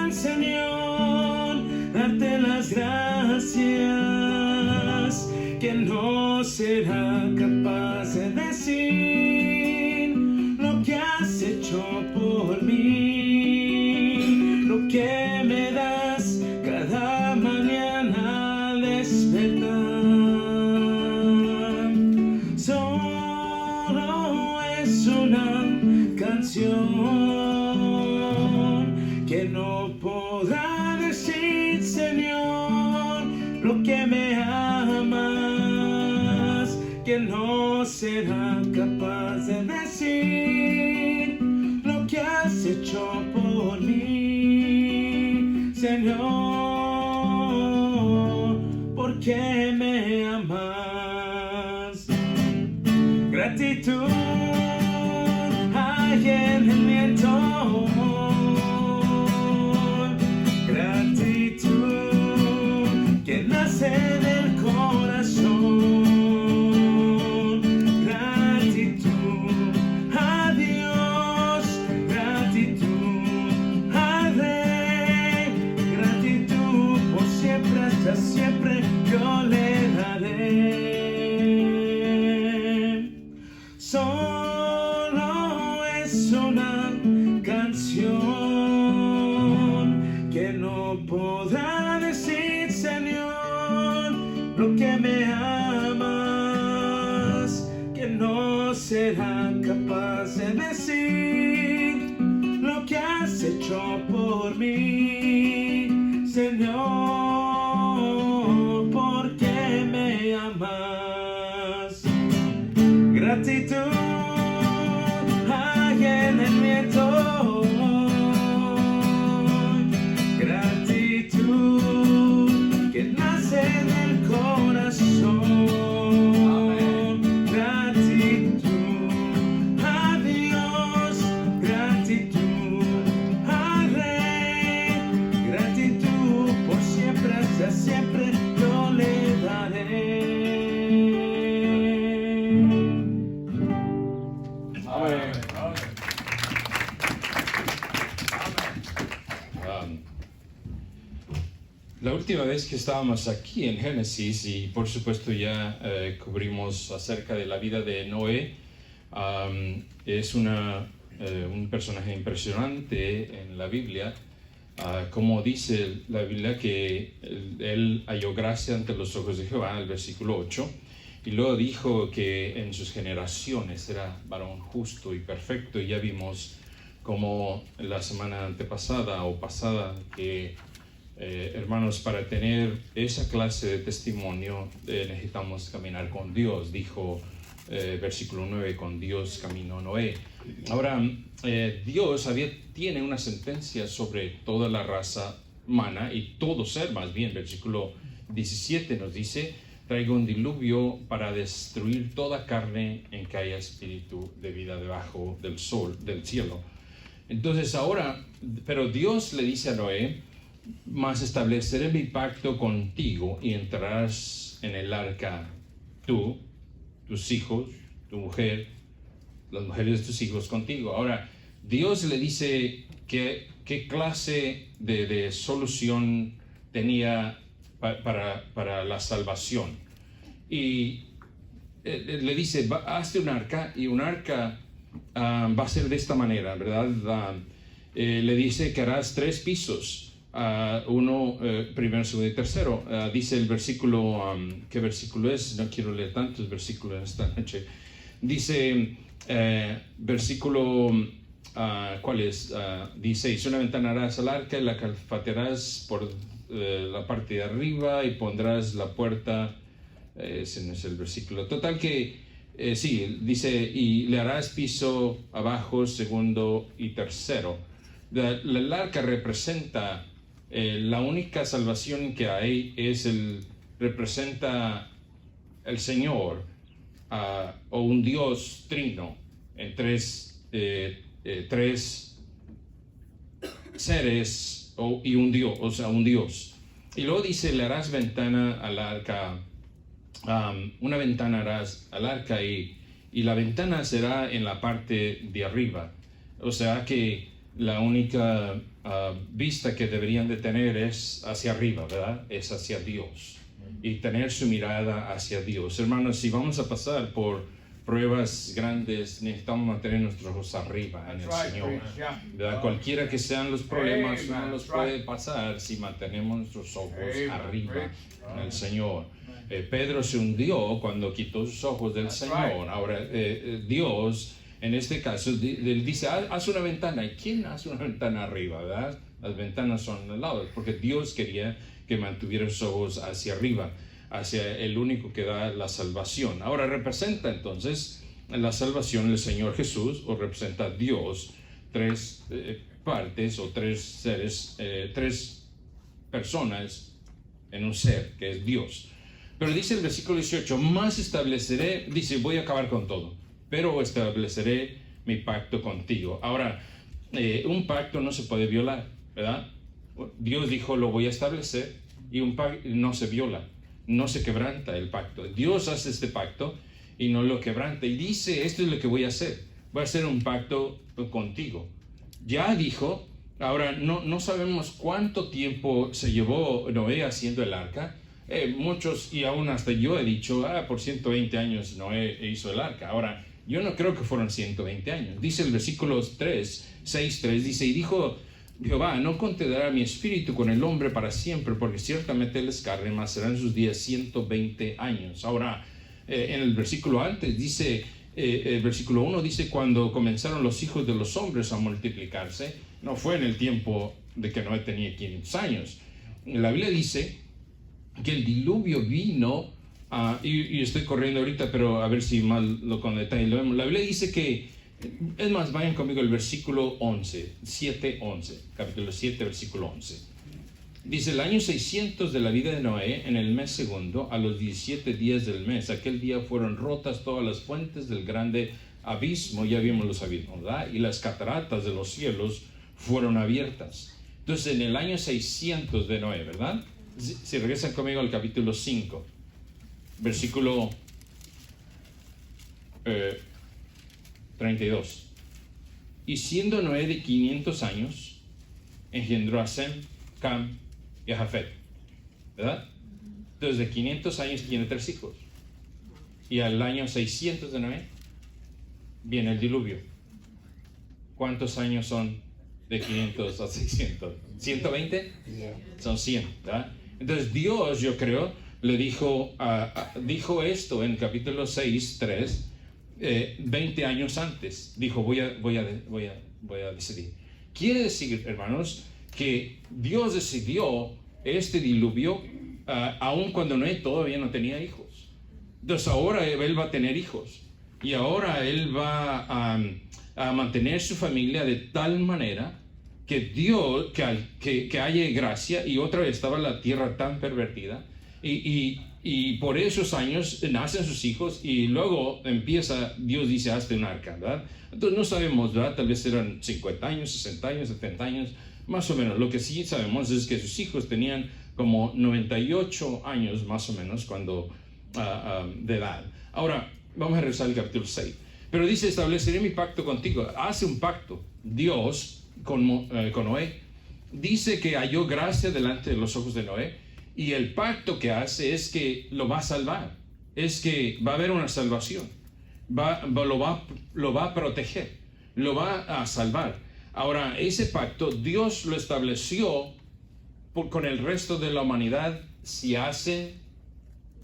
al Señor, darte las gracias, que no será capaz de decir lo que has hecho por mí, lo que me das cada mañana al despertar. Solo es una canción que no podrá decir, Señor, lo que me amas, que no será capaz de decir lo que has hecho por mí, Señor, porque me amas. Gratitud hay en el viento, gratitud que nace del corazón, gratitud a Dios, gratitud al Rey, gratitud por siempre, hasta siempre yo le daré. Solo es una canción que no podrá decir, Señor, lo que me amas, que no será capaz de decir lo que has hecho por mí, Señor, porque me amas. Gratitud hay en el viento, gratitud que nace del corazón, gratitud a Dios, gratitud al Rey, gratitud por siempre, hasta siempre yo le daré. La última vez que estábamos aquí en Génesis, y por supuesto ya cubrimos acerca de la vida de Noé, es un personaje impresionante en la Biblia, como dice la Biblia que él halló gracia ante los ojos de Jehová, el versículo 8, y luego dijo que en sus generaciones era varón justo y perfecto, y ya vimos como la semana antepasada o pasada que hermanos, para tener esa clase de testimonio necesitamos caminar con Dios, dijo versículo 9, con Dios caminó Noé. Ahora, Dios tiene una sentencia sobre toda la raza humana y todo ser, más bien, versículo 17 nos dice: traigo un diluvio para destruir toda carne en que haya espíritu de vida debajo del cielo. Entonces ahora, pero Dios le dice a Noé: mas estableceré mi pacto contigo y entrarás en el arca tú, tus hijos, tu mujer, las mujeres de tus hijos contigo. Ahora, Dios le dice qué clase de solución tenía para la salvación. Y le dice: hazte un arca, y un arca va a ser de esta manera, ¿verdad? Le dice que harás 3 pisos. Uno, primero, segundo y tercero. Dice el versículo, ¿qué versículo es? No quiero leer tantos versículos esta noche. Dice, versículo, ¿cuál es? 16, una ventana harás al arca y la calfatearás por la parte de arriba y pondrás la puerta, ese no es el versículo. Total que, sí, dice, y le harás piso abajo, segundo y tercero. El arca representa la única salvación que hay, representa el Señor, o un Dios trino en tres seres y un Dios, o sea, un Dios. Y luego dice: le harás ventana al arca, una ventana harás al arca, y la ventana será en la parte de arriba. O sea que la única vista que deberían de tener es hacia arriba, ¿verdad? Es hacia Dios. Y tener su mirada hacia Dios. Hermanos, si vamos a pasar por pruebas grandes, necesitamos mantener nuestros ojos arriba en el Señor. ¿Verdad? Cualquiera que sean los problemas, no los puede pasar si mantenemos nuestros ojos arriba en el Señor. Pedro se hundió cuando quitó sus ojos del Señor. Ahora, Dios, en este caso, él dice, haz una ventana. ¿Y quién hace una ventana arriba, verdad? Las ventanas son al lado, porque Dios quería que mantuviera sus ojos hacia arriba, hacia el único que da la salvación. Ahora representa entonces la salvación el Señor Jesús, o representa Dios, tres partes o tres seres, tres personas en un ser que es Dios. Pero dice el versículo 18, más estableceré, dice, voy a acabar con todo, pero estableceré mi pacto contigo. Ahora, un pacto no se puede violar, ¿verdad? Dios dijo, lo voy a establecer, y un pacto no se viola, no se quebranta el pacto. Dios hace este pacto y no lo quebranta, y dice, esto es lo que voy a hacer un pacto contigo. Ya dijo, ahora no sabemos cuánto tiempo se llevó Noé haciendo el arca. Muchos, y aún hasta yo he dicho, por 120 años Noé hizo el arca. Ahora, yo no creo que fueron 120 años. Dice el versículo 6:3, dice, y dijo Jehová, no contenderá mi espíritu con el hombre para siempre, porque ciertamente él es carne, mas serán sus días 120 años. Ahora, en el versículo antes dice, el versículo 1 dice, cuando comenzaron los hijos de los hombres a multiplicarse, no fue en el tiempo de que Noé tenía 500 años. La Biblia dice que el diluvio vino, y estoy corriendo ahorita, pero a ver si mal lo con detalle lo vemos. La Biblia dice que, es más, vayan conmigo al versículo 11, capítulo 7, versículo 11. Dice, el año 600 de la vida de Noé, en el mes segundo, a los 17 días del mes, aquel día fueron rotas todas las fuentes del grande abismo, ya vimos los abismos, ¿verdad? Y las cataratas de los cielos fueron abiertas. Entonces, en el año 600 de Noé, ¿verdad? Si regresan conmigo al capítulo 5, versículo 32. Y siendo Noé de 500 años, engendró a Sem, Cam y a Jafet, ¿verdad? Entonces de 500 años tiene 3 hijos. Y al año 600 de Noé viene el diluvio. ¿Cuántos años son de 500 a 600? ¿120? Son 100, ¿verdad? Entonces Dios, yo creo, le dijo esto en capítulo 6:3, 20 años antes. Dijo, voy a decidir. Quiere decir, hermanos, que Dios decidió este diluvio aun cuando Noé todavía no tenía hijos. Entonces ahora él va a tener hijos. Y ahora él va a mantener su familia de tal manera que Dios, que haya gracia, y otra vez estaba la tierra tan pervertida, y por esos años nacen sus hijos, y luego Dios dice, hazte un arca, ¿verdad? Entonces no sabemos, ¿verdad? Tal vez eran 50 años, 60 años, 70 años, más o menos. Lo que sí sabemos es que sus hijos tenían como 98 años, más o menos, de edad. Ahora, vamos a regresar al capítulo 6. Pero dice, estableceré mi pacto contigo. Hace un pacto, Dios, con Noé. Dice que halló gracia delante de los ojos de Noé, y el pacto que hace es que lo va a salvar, es que va a haber una salvación, lo va a proteger, lo va a salvar. Ahora, ese pacto Dios lo estableció con el resto de la humanidad si hacen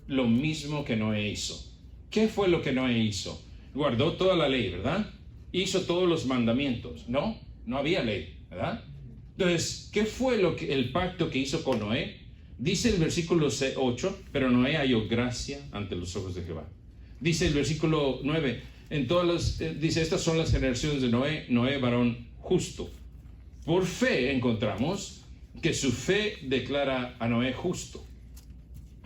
lo mismo que Noé hizo. ¿Qué fue lo que Noé hizo? Guardó toda la ley, ¿verdad? Hizo todos los mandamientos. No había ley, ¿verdad? Entonces, ¿qué fue el pacto que hizo con Noé? Dice el versículo 8, pero Noé halló gracia ante los ojos de Jehová. Dice el versículo 9, dice, estas son las generaciones de Noé varón justo. Por fe encontramos que su fe declara a Noé justo.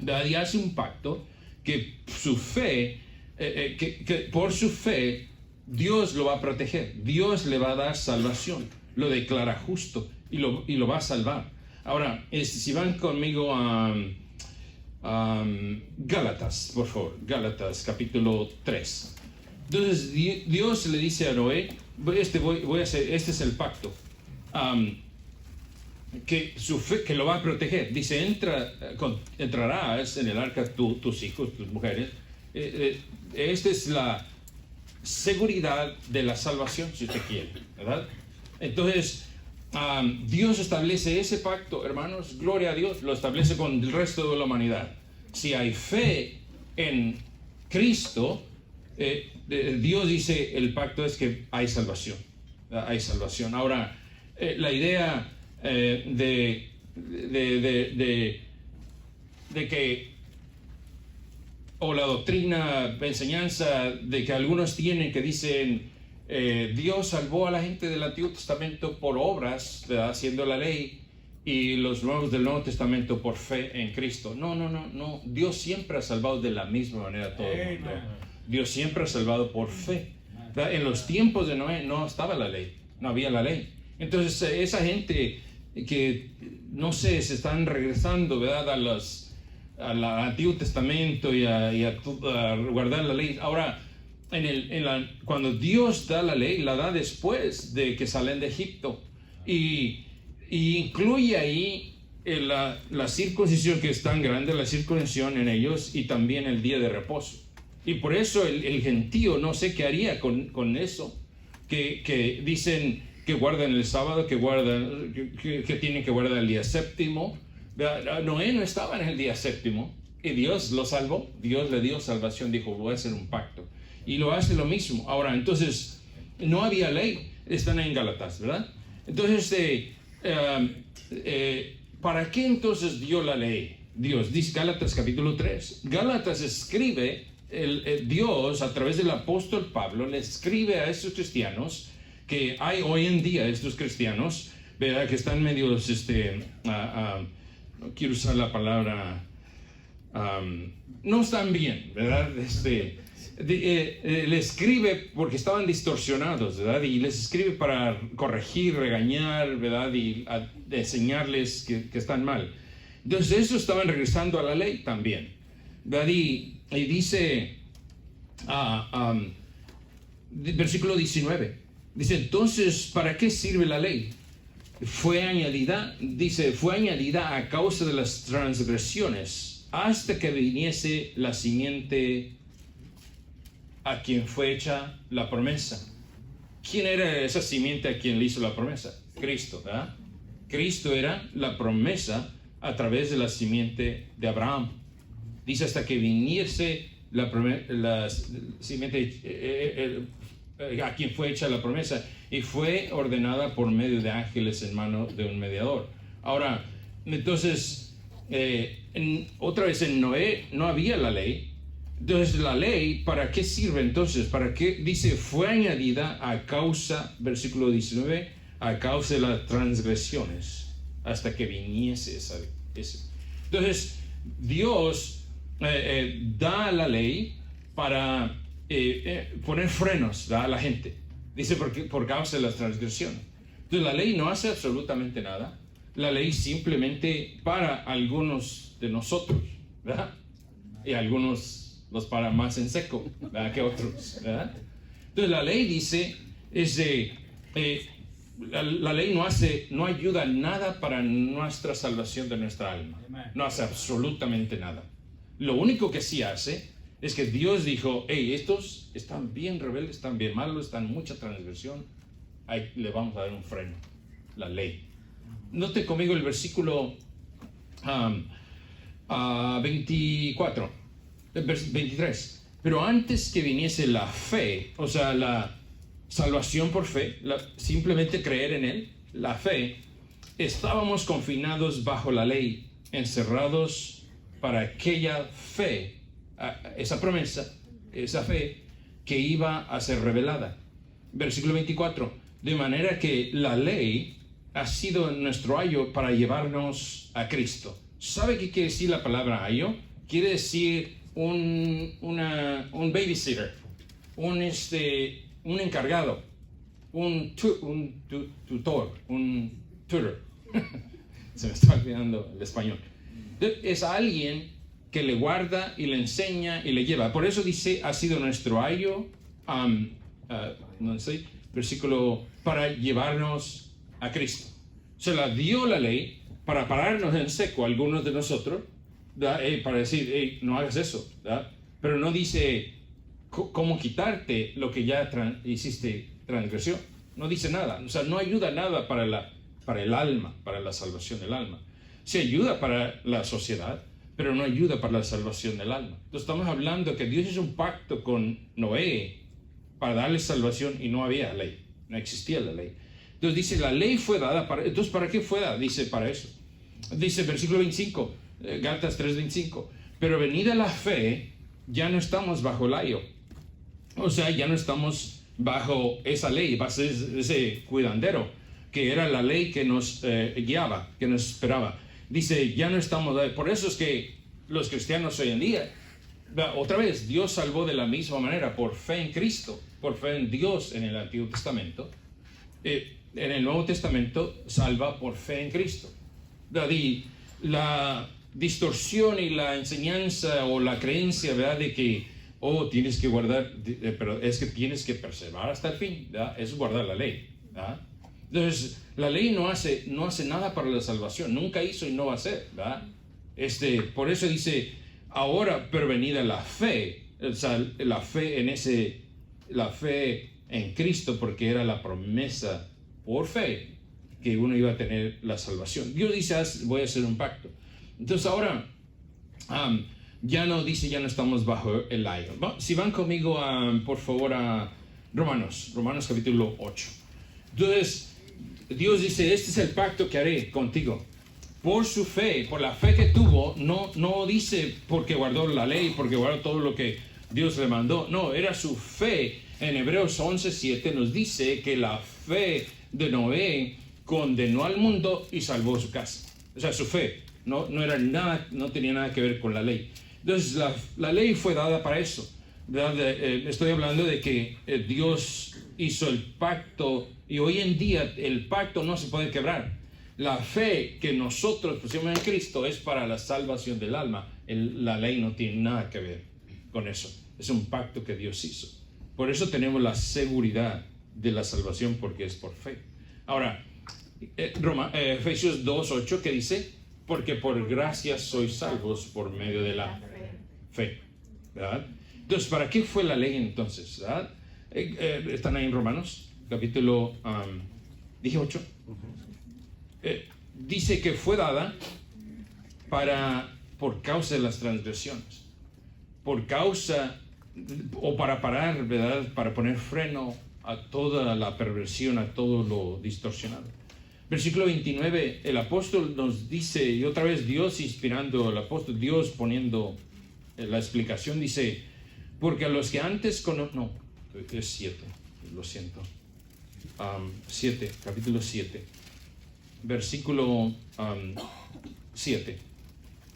Y hace un pacto que su fe, que por su fe Dios lo va a proteger, Dios le va a dar salvación, lo declara justo y lo va a salvar. Ahora, si van conmigo a Gálatas, por favor, Gálatas capítulo 3. Entonces Dios le dice a Noé, este es el pacto. que su fe, que lo va a proteger. Dice, entrarás en el arca tus hijos, tus mujeres. Esta es la seguridad de la salvación, si usted quiere, ¿verdad? Entonces, Dios establece ese pacto, hermanos, gloria a Dios, lo establece con el resto de la humanidad. Si hay fe en Cristo, Dios dice, el pacto es que hay salvación. Hay salvación. Ahora, la idea de que, o la doctrina, la enseñanza de que algunos tienen que dicen, Dios salvó a la gente del Antiguo Testamento por obras, ¿verdad? Haciendo la ley, y los nuevos del Nuevo Testamento por fe en Cristo. No. Dios siempre ha salvado de la misma manera a todo el mundo. Dios siempre ha salvado por fe. ¿Verdad? En los tiempos de Noé no estaba la ley, no había la ley. Entonces esa gente que, no sé, se están regresando, ¿verdad? Al Antiguo Testamento y a guardar la ley. Ahora, cuando Dios da la ley, la da después de que salen de Egipto. Y incluye ahí la circuncisión, que es tan grande, la circuncisión en ellos, y también el día de reposo. Y por eso el gentío no sé qué haría con eso, que dicen que guardan el sábado, que tienen que guardar el día séptimo. Noé no estaba en el día séptimo y Dios lo salvó. Dios le dio salvación, dijo, voy a hacer un pacto. Y lo hace lo mismo. Ahora, entonces, no había ley. Están en Gálatas, ¿verdad? Entonces, ¿para qué entonces dio la ley? Dios, dice Gálatas capítulo 3. Gálatas escribe, Dios a través del apóstol Pablo le escribe a estos cristianos que hay hoy en día, estos cristianos, ¿verdad? Que están medios, no quiero usar la palabra, no están bien, ¿verdad? Le escribe porque estaban distorsionados, ¿verdad? Y les escribe para corregir, regañar, ¿verdad? Y enseñarles que están mal. Entonces, eso estaban regresando a la ley también, ¿verdad? Y dice, versículo 19, dice, entonces, ¿para qué sirve la ley? Fue añadida a causa de las transgresiones, hasta que viniese la simiente a quien fue hecha la promesa. ¿Quién era esa simiente a quien le hizo la promesa? Cristo, ¿verdad? Cristo era la promesa a través de la simiente de Abraham. Dice hasta que viniese la simiente a quien fue hecha la promesa, y fue ordenada por medio de ángeles en mano de un mediador. Ahora, entonces, otra vez en Noé no había la ley. Entonces, la ley, ¿para qué sirve entonces? ¿Para qué? Dice, fue añadida a causa, versículo 19, a causa de las transgresiones, hasta que viniese esa. Entonces, Dios da la ley para poner frenos a la gente. Dice, por causa de las transgresiones. Entonces, la ley no hace absolutamente nada. La ley simplemente para algunos de nosotros, ¿verdad? Y algunos los para más en seco, ¿verdad? Que otros, ¿verdad? Entonces la ley dice, la ley no ayuda nada para nuestra salvación de nuestra alma. No hace absolutamente nada. Lo único que sí hace es que Dios dijo, hey, estos están bien rebeldes, están bien malos, están en mucha transgresión, ahí le vamos a dar un freno, la ley. Note conmigo el versículo 23. Pero antes que viniese la fe, o sea, la salvación por fe, simplemente creer en Él, la fe, estábamos confinados bajo la ley, encerrados para aquella fe, esa promesa, esa fe que iba a ser revelada. Versículo 24. De manera que la ley ha sido nuestro ayo para llevarnos a Cristo. ¿Sabe qué quiere decir la palabra ayo? Quiere decir un babysitter, un encargado, un tutor, un tutor. Se me está olvidando el español. Es alguien que le guarda y le enseña y le lleva. Por eso dice, ha sido nuestro ayo, no sé, versículo, para llevarnos a Cristo. Se la dio la ley para pararnos en seco a algunos de nosotros, ¿verdad? Para decir, hey, no hagas eso, ¿verdad? Pero no dice cómo quitarte lo que ya hiciste transgresión. No dice nada, o sea, no ayuda nada para el alma, para la salvación del alma. Sí ayuda para la sociedad, pero no ayuda para la salvación del alma. Entonces estamos hablando que Dios hizo un pacto con Noé para darle salvación y no había ley, no existía la ley. Entonces dice, la ley fue dada para... Entonces, ¿para qué fue dada? Dice, para eso. Dice, versículo 25, Gálatas 3:25, pero venida la fe, ya no estamos bajo el ayo. O sea, ya no estamos bajo esa ley, bajo ese cuidandero, que era la ley que nos guiaba, que nos esperaba. Dice, ya no estamos... Por eso es que los cristianos hoy en día, otra vez, Dios salvó de la misma manera, por fe en Cristo, por fe en Dios en el Antiguo Testamento. En el Nuevo Testamento salva por fe en Cristo. Y la distorsión y la enseñanza o la creencia, ¿verdad?, de que, tienes que guardar, pero es que tienes que perseverar hasta el fin, ¿verdad? Es guardar la ley, ¿verdad? Entonces, la ley no hace nada para la salvación, nunca hizo y no va a hacer, ¿verdad? Por eso dice, ahora pervenida la fe, o sea, la fe en Cristo, porque era la promesa por fe que uno iba a tener la salvación. Dios dice, voy a hacer un pacto. Entonces ahora, ya no estamos bajo el ayo. Si van conmigo, por favor, a Romanos capítulo 8. Entonces, Dios dice, este es el pacto que haré contigo. Por su fe, por la fe que tuvo, no dice porque guardó la ley, porque guardó todo lo que Dios le mandó. No, era su fe. En Hebreos 11:7 nos dice que la fe de Noé condenó al mundo y salvó su casa. O sea, su fe no era nada, no tenía nada que ver con la ley. Entonces la ley fue dada para eso, ¿verdad? Estoy hablando de que Dios hizo el pacto y hoy en día el pacto no se puede quebrar. La fe que nosotros pusimos en Cristo es para la salvación del alma. La ley no tiene nada que ver con eso. Es un pacto que Dios hizo. Por eso tenemos la seguridad de la salvación, porque es por fe. Ahora, Efesios 2:8, ¿qué dice? Porque por gracia sois salvos por medio de la fe, ¿verdad? Entonces, ¿para qué fue la ley entonces? ¿Verdad? Están ahí en Romanos, capítulo 8. Dice que fue dada por causa de las transgresiones, por causa o para parar, ¿verdad? Para poner freno a toda la perversión, a todo lo distorsionado. Versículo 29, el apóstol nos dice, y otra vez Dios inspirando al apóstol, Dios poniendo la explicación, dice, porque a los que antes no, es 7, lo siento, 7, capítulo 7, versículo 7.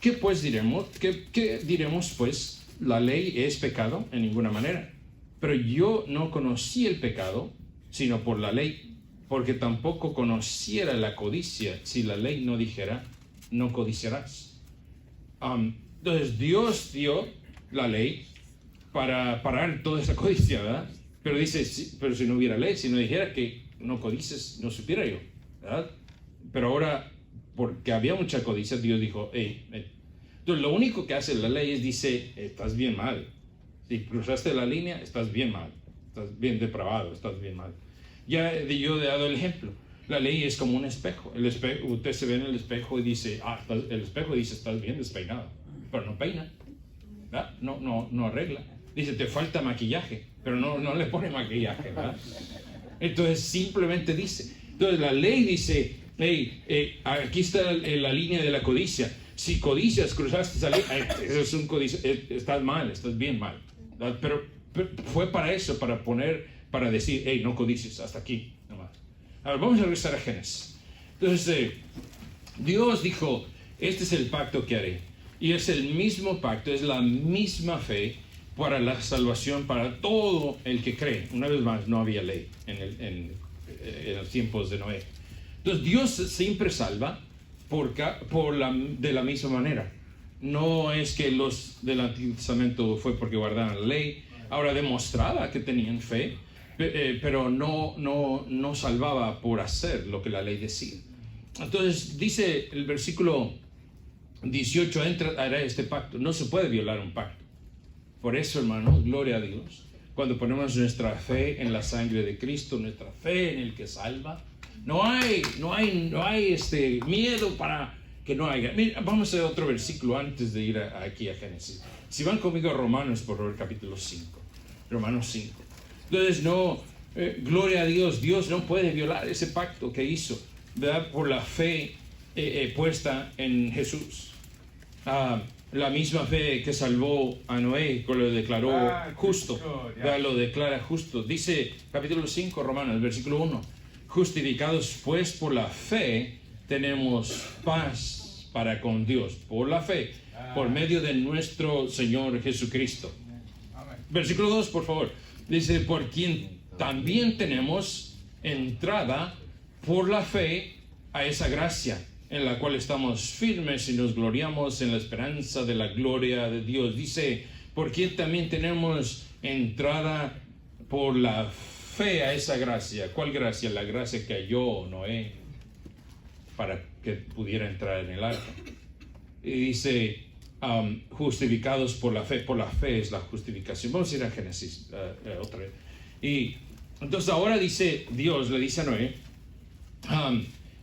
¿Qué pues diremos? ¿Qué diremos pues? La ley es pecado en ninguna manera, pero yo no conocí el pecado sino por la ley, porque tampoco conociera la codicia si la ley no dijera no codiciarás. Entonces Dios dio la ley para parar toda esa codicia, ¿verdad? Pero dice, pero si no hubiera ley, si no dijera que no codices, no supiera yo, ¿verdad? Pero ahora, porque había mucha codicia, Dios dijo, entonces lo único que hace la ley es dice, estás bien mal. Si cruzaste la línea, estás bien mal. Estás bien depravado, estás bien mal. Ya yo he dado el ejemplo. La ley es como un espejo. Usted se ve en el espejo y dice, el espejo dice, estás bien despeinado. Pero no peina, ¿verdad? No arregla. Dice, te falta maquillaje, pero no le pone maquillaje, ¿verdad? Entonces simplemente dice. Entonces la ley dice, aquí está la línea de la codicia. Si codicias, cruzaste esa línea, eso es un codicia, estás mal, estás bien mal, ¿verdad? Pero fue para eso, para decir, no codicies, hasta aquí nomás. Ahora vamos a regresar a Génesis. Entonces Dios dijo, este es el pacto que haré, y es el mismo pacto, es la misma fe para la salvación para todo el que cree. Una vez más, no había ley en los tiempos de Noé. Entonces Dios siempre salva de la misma manera. No es que los del Antiguo Testamento fue porque guardaban la ley. Ahora demostraba que tenían fe, pero no salvaba por hacer lo que la ley decía. entonces dice el versículo 18, hará este pacto. No se puede violar un pacto. Por eso, hermanos, gloria a Dios. Cuando ponemos nuestra fe en la sangre de Cristo, nuestra fe en el que salva, no hay miedo para que no haya. Mira, vamos a otro versículo antes de ir aquí a Génesis. Si van conmigo a Romanos, por favor, capítulo 5. Romanos 5. Entonces, gloria a Dios, Dios no puede violar ese pacto que hizo, ¿verdad? Por la fe puesta en Jesús. La misma fe que salvó a Noé, que lo declaró justo, ¿verdad? Lo declara justo. Dice capítulo 5, Romanos, versículo 1. Justificados pues por la fe, tenemos paz para con Dios, por la fe, por medio de nuestro Señor Jesucristo. Versículo 2, por favor. Dice, por quien también tenemos entrada por la fe a esa gracia, en la cual estamos firmes y nos gloriamos en la esperanza de la gloria de Dios. Dice, por quien también tenemos entrada por la fe a esa gracia. ¿Cuál gracia? La gracia que halló Noé para que pudiera entrar en el arca. Y dice, justificados por la fe es la justificación. Vamos a ir a Génesis otra vez. Y entonces ahora dice Dios, le dice a Noé,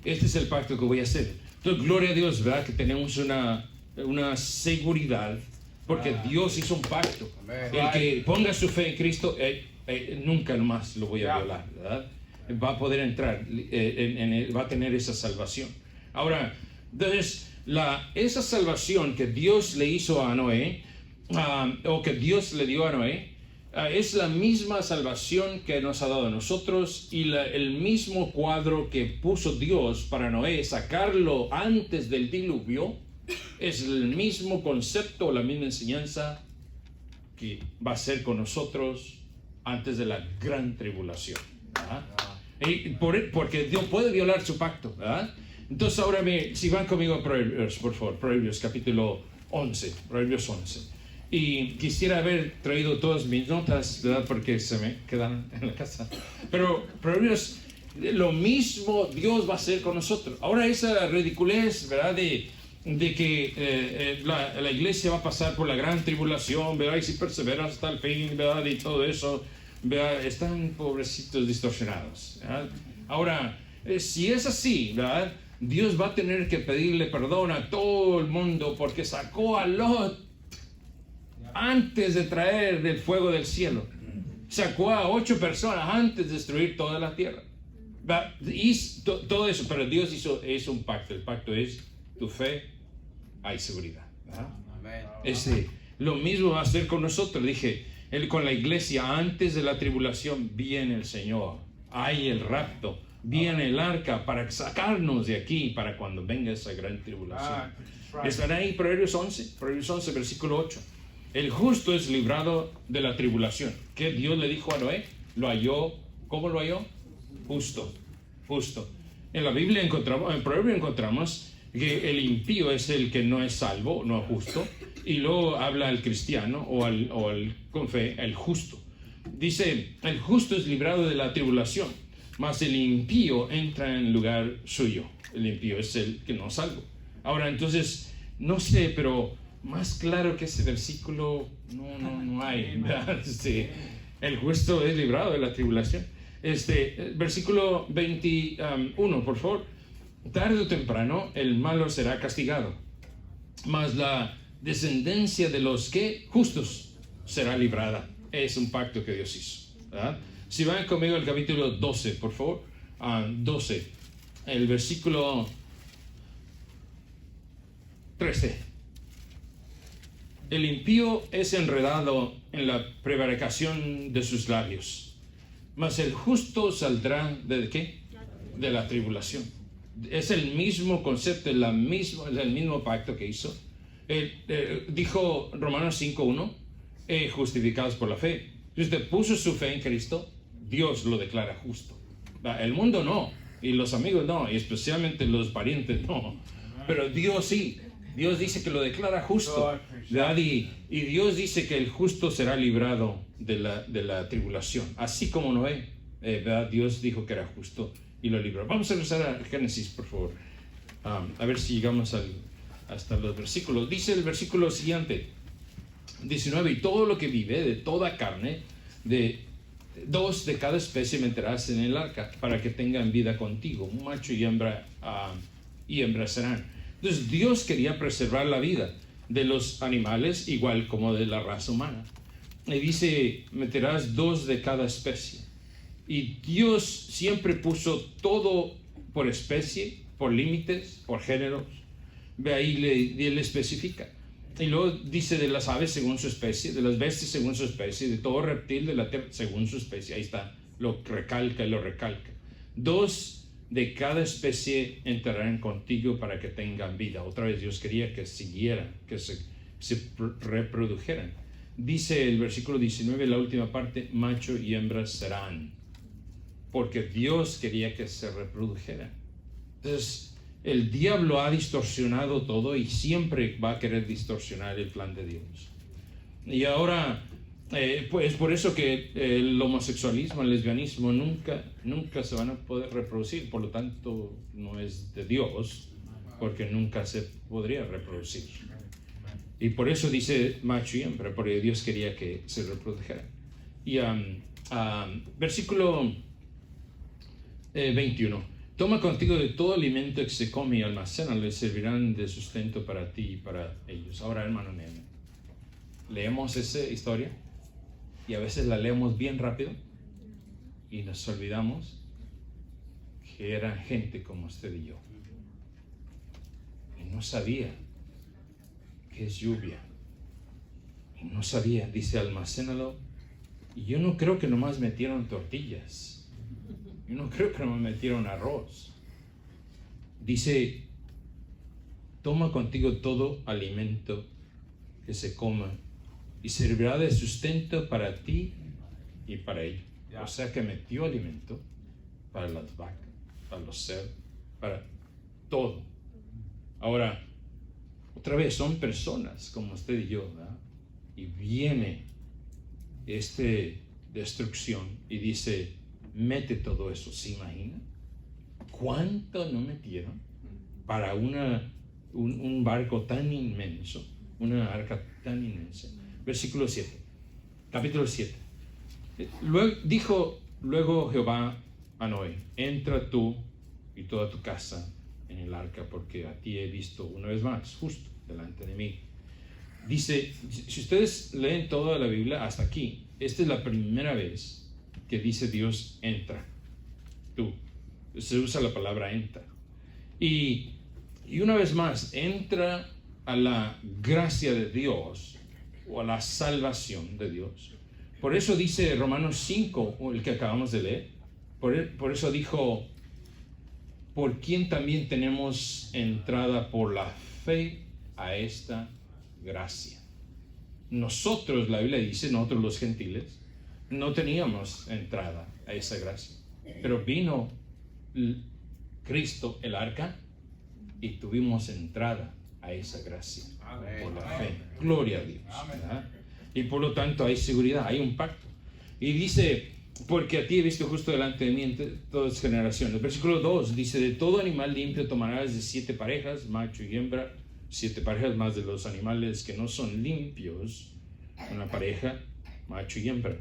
este es el pacto que voy a hacer. Entonces, gloria a Dios, ¿verdad? Que tenemos una seguridad, porque Dios hizo un pacto. El que ponga su fe en Cristo, nunca más lo voy a violar, ¿verdad? Va a poder entrar, va a tener esa salvación. Ahora, entonces, esa salvación que Dios le hizo a Noé, o que Dios le dio a Noé, es la misma salvación que nos ha dado a nosotros, y el mismo cuadro que puso Dios para Noé, sacarlo antes del diluvio, es el mismo concepto, la misma enseñanza que va a ser con nosotros antes de la gran tribulación, ¿verdad? Porque Dios puede violar su pacto, ¿verdad? Entonces ahora si van conmigo a Proverbios, por favor, Proverbios capítulo 11, Proverbios 11. Y quisiera haber traído todas mis notas, ¿verdad? Porque se me quedan en la casa. Pero Proverbios, lo mismo Dios va a hacer con nosotros. Ahora esa ridiculez, ¿verdad? De que la iglesia va a pasar por la gran tribulación, ¿verdad? Y si perseveras hasta el fin, ¿verdad? Y todo eso, ¿verdad? Están pobrecitos distorsionados, ¿verdad? Ahora, si es así, ¿verdad? Dios va a tener que pedirle perdón a todo el mundo porque sacó a Lot antes de traer del fuego del cielo. Sacó a 8 personas antes de destruir toda la tierra. Hizo todo eso, pero Dios hizo un pacto. El pacto es tu fe, hay seguridad, ¿verdad? Lo mismo va a hacer con nosotros. Dije, con la iglesia, antes de la tribulación viene el Señor. Hay el rapto, viene el arca para sacarnos de aquí, para cuando venga esa gran tribulación. Estará ahí Proverbios 11, versículo 8. El justo es librado de la tribulación. ¿Qué Dios le dijo a Noé? Lo halló. ¿Cómo lo halló? Justo. En la Biblia en Proverbio encontramos que el impío es el que no es salvo, no es justo, y luego habla al cristiano o al con fe, el justo. Dice, el justo es librado de la tribulación, mas el impío entra en lugar suyo. El impío es el que no es salvo. Ahora, entonces, no sé, pero más claro que ese versículo no hay, ¿verdad? El justo es librado de la tribulación. Versículo 21, por favor. Tarde o temprano el malo será castigado, mas la descendencia de los que justos será librada. Es un pacto que Dios hizo, ¿verdad? Si van conmigo al capítulo 12, por favor. 12, el versículo 13. El impío es enredado en la prevaricación de sus labios, mas el justo saldrá ¿de qué? De la tribulación. Es el mismo concepto, es el mismo pacto que hizo. Dijo Romanos 5:1, justificados por la fe. Si usted puso su fe en Cristo, Dios lo declara justo. El mundo no, y los amigos no, y especialmente los parientes no, pero Dios sí. Dios dice que lo declara justo, ¿verdad? Y Dios dice que el justo será librado de la tribulación, así como Noé, ¿verdad? Dios dijo que era justo y lo libró. Vamos a regresar a Génesis, por favor. A ver si llegamos hasta los versículos. Dice el versículo siguiente, 19, y todo lo que vive de toda carne, de 2 de cada especie meterás en el arca, para que tengan vida contigo, un macho y hembra serán. Entonces Dios quería preservar la vida de los animales, igual como de la raza humana. Y dice, meterás 2 de cada especie. Y Dios siempre puso todo por especie, por límites, por géneros. Ve ahí, él especifica. Y luego dice de las aves según su especie, de las bestias según su especie, de todo reptil de la tierra según su especie. Ahí está, lo recalca y lo recalca. 2 de cada especie entrarán contigo para que tengan vida. Otra vez Dios quería que siguieran, que se reprodujeran. Dice el versículo 19, la última parte, macho y hembra serán. Porque Dios quería que se reprodujeran. Entonces, el diablo ha distorsionado todo y siempre va a querer distorsionar el plan de Dios. Y ahora, pues por eso que el homosexualismo, el lesbianismo nunca se van a poder reproducir. Por lo tanto, no es de Dios, porque nunca se podría reproducir. Y por eso dice macho y hembra, porque Dios quería que se reprodujeran. Y versículo 21. Toma contigo de todo alimento que se come y almacénalo, y servirán de sustento para ti y para ellos. Ahora, hermano, leemos esa historia y a veces la leemos bien rápido y nos olvidamos que eran gente como usted y yo. Y no sabía que es lluvia. Y no sabía, dice, almacénalo. Y yo no creo que nomás metieron tortillas. Yo no creo que nomás metieron arroz. Dice, toma contigo todo alimento que se coma y servirá de sustento para ti y para ellos. O sea que metió alimento para las vacas, para los cerdos, para todo. Ahora, otra vez, son personas como usted y yo, ¿verdad? Y viene esta destrucción y dice, mete todo eso. ¿Se imagina cuánto no metieron para un barco tan inmenso, una arca tan inmensa? Versículo 7, capítulo 7. Luego Jehová a Noé, entra tú y toda tu casa en el arca, porque a ti he visto una vez más justo delante de mí. Dice, si ustedes leen toda la Biblia hasta aquí, esta es la primera vez que dice Dios entra. Tú. Se usa la palabra entra. Y una vez más, entra a la gracia de Dios o a la salvación de Dios. Por eso dice Romanos 5, el que acabamos de leer. Por eso dijo, por quien también tenemos entrada por la fe a esta gracia. Nosotros, la Biblia dice, nosotros los gentiles, no teníamos entrada a esa gracia, pero vino Cristo, el arca, y tuvimos entrada a esa gracia. Amén. Por la fe. Gloria a Dios. Y por lo tanto hay seguridad, hay un pacto. Y dice, porque a ti he visto justo delante de mí en todas generaciones. Versículo 2 dice, de todo animal limpio tomarás de 7 parejas, macho y hembra, 7 parejas más de los animales que no son limpios, una pareja, macho y hembra.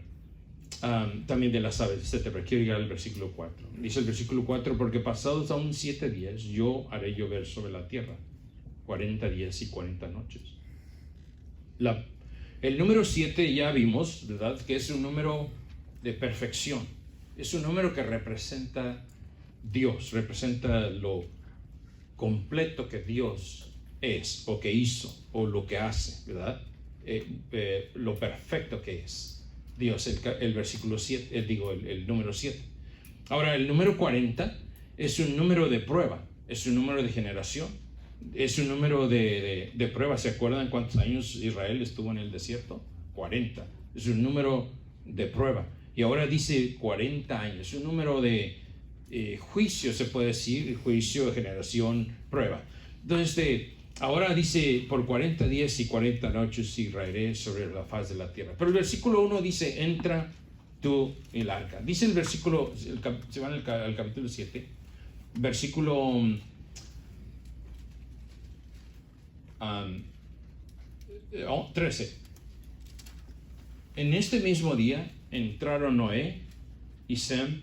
También de las aves, etc. Pero quiero llegar al versículo 4. Dice el versículo 4, porque pasados aún 7 días, yo haré llover sobre la tierra 40 días y 40 noches. El número 7 ya vimos, ¿verdad? Que es un número de perfección. Es un número que representa Dios, representa lo completo que Dios es, o que hizo, o lo que hace, ¿verdad? Lo perfecto que es Dios, el versículo 7, el número 7. Ahora, el número 40 es un número de prueba, es un número de generación, es un número de prueba. ¿Se acuerdan cuántos años Israel estuvo en el desierto? 40. Es un número de prueba. Y ahora dice 40 años, es un número de juicio, se puede decir, juicio, generación, prueba. Entonces, ahora dice, por 40 días y 40 noches y raeré sobre la faz de la tierra. Pero el versículo 1 dice, entra tú en el arca. Dice el versículo, se van al capítulo 7, versículo 13. En este mismo día entraron Noé y Sem,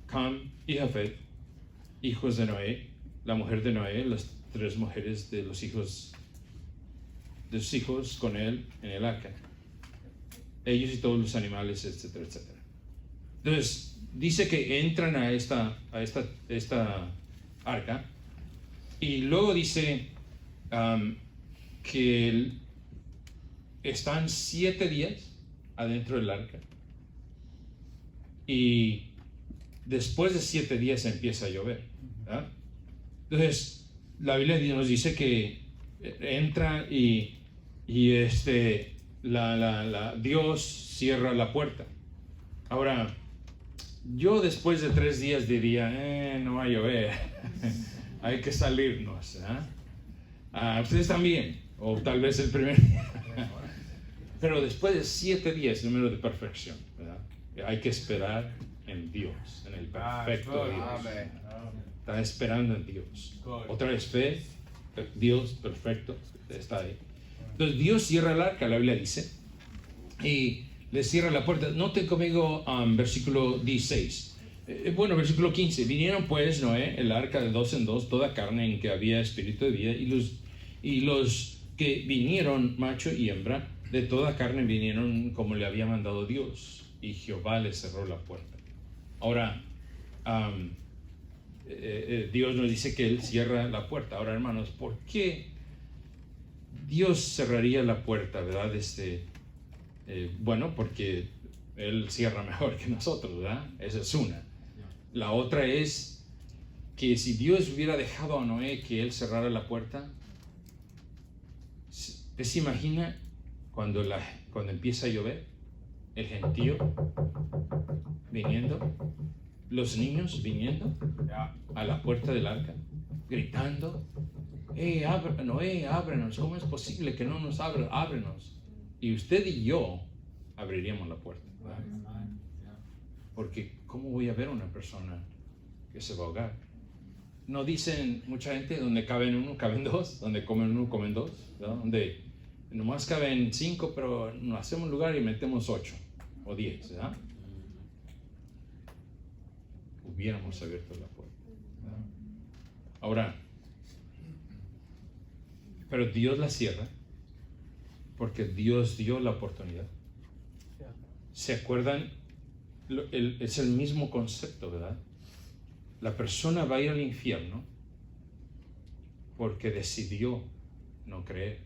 Cam y Jafet, hijos de Noé, la mujer de Noé, las 3 mujeres de sus hijos con él en el arca, ellos y todos los animales, etcétera, etcétera. Entonces dice que entran a esta arca, y luego dice que están 7 días adentro del arca, y después de 7 días empieza a llover, ¿verdad? Entonces la Biblia nos dice que entra y Dios cierra la puerta. Ahora, yo después de 3 días diría, no va a llover, hay que salirnos, ustedes también, o tal vez el primer día. Pero después de 7 días, número de perfección, ¿verdad? Hay que esperar en Dios, en el perfecto Dios. Está esperando en Dios. Otra vez fe, Dios perfecto, está ahí. Entonces Dios cierra el arca, la Biblia dice, y le cierra la puerta. Noten conmigo versículo 16. Versículo 15. Vinieron pues Noé, el arca de 2 en 2, toda carne en que había espíritu de vida, y los que vinieron, macho y hembra, de toda carne vinieron como le había mandado Dios, y Jehová le cerró la puerta. Ahora, Dios nos dice que Él cierra la puerta. Ahora, hermanos, ¿por qué Dios cerraría la puerta, verdad? Porque Él cierra mejor que nosotros, ¿verdad? Esa es una. La otra es que si Dios hubiera dejado a Noé que Él cerrara la puerta, ¿usted se imagina cuando empieza a llover? El gentío viniendo, los niños viniendo a la puerta del arca, gritando, Noé, ábrenos, ¿cómo es posible que no nos abra? Ábrenos. Y usted y yo abriríamos la puerta, ¿verdad? Porque ¿cómo voy a ver a una persona que se va a ahogar? No dicen mucha gente, donde caben 1, caben 2, donde comen 1, comen 2, ¿verdad? Donde nomás caben 5, pero nos hacemos lugar y metemos 8 o 10, ¿verdad? Hubiéramos abierto la puerta, ¿verdad? Ahora, pero Dios la cierra porque Dios dio la oportunidad. ¿Se acuerdan? Es el mismo concepto, ¿verdad? La persona va a ir al infierno porque decidió no creer,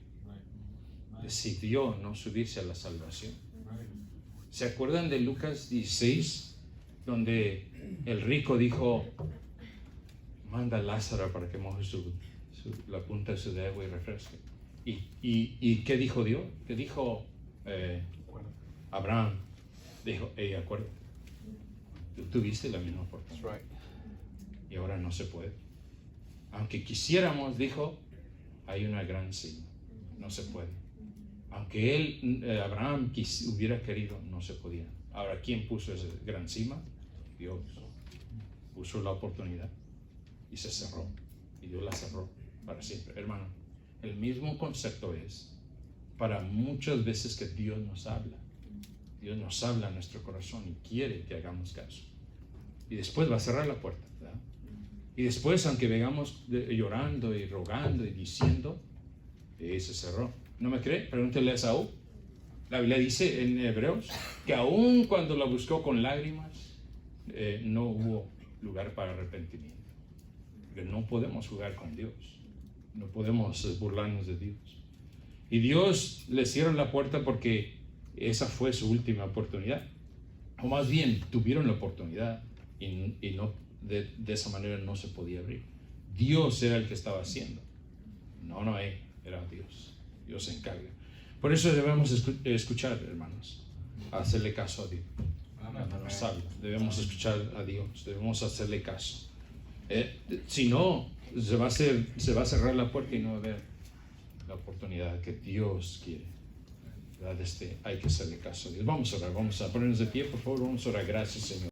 decidió no subirse a la salvación. ¿Se acuerdan de Lucas 16, donde el rico dijo, manda a Lázaro para que moje la punta de su dedo y refresque? ¿Y qué dijo Dios? ¿Qué dijo Abraham? Dijo, acuérdate, tú tuviste la misma oportunidad y ahora no se puede. Aunque quisiéramos, dijo, hay una gran cima, no se puede. Aunque Abraham hubiera querido, no se podía. Ahora, ¿quién puso esa gran cima? Dios. Puso la oportunidad y se cerró. Y Dios la cerró para siempre. Hermano, el mismo concepto es para muchas veces que Dios nos habla. Dios nos habla a nuestro corazón y quiere que hagamos caso. Y después va a cerrar la puerta, ¿verdad? Y después, aunque vengamos llorando y rogando y diciendo, se cerró. ¿No me cree? Pregúntele a Esaú. La Biblia dice en Hebreos que aun cuando la buscó con lágrimas, no hubo lugar para arrepentimiento. Porque no podemos jugar con Dios. No podemos burlarnos de Dios. Y Dios le cierra la puerta porque esa fue su última oportunidad. O más bien, tuvieron la oportunidad y no, de esa manera no se podía abrir. Dios era el que estaba haciendo. No, era Dios. Dios se encarga. Por eso debemos escuchar, hermanos, hacerle caso a Dios. Nos habla. Debemos escuchar a Dios, debemos hacerle caso. Si no, se va a cerrar la puerta y no va a haber la oportunidad que Dios quiere. ¿Verdad? Hay que hacerle caso a Dios. Vamos a orar, vamos a ponernos de pie, por favor, vamos a orar. Gracias, Señor.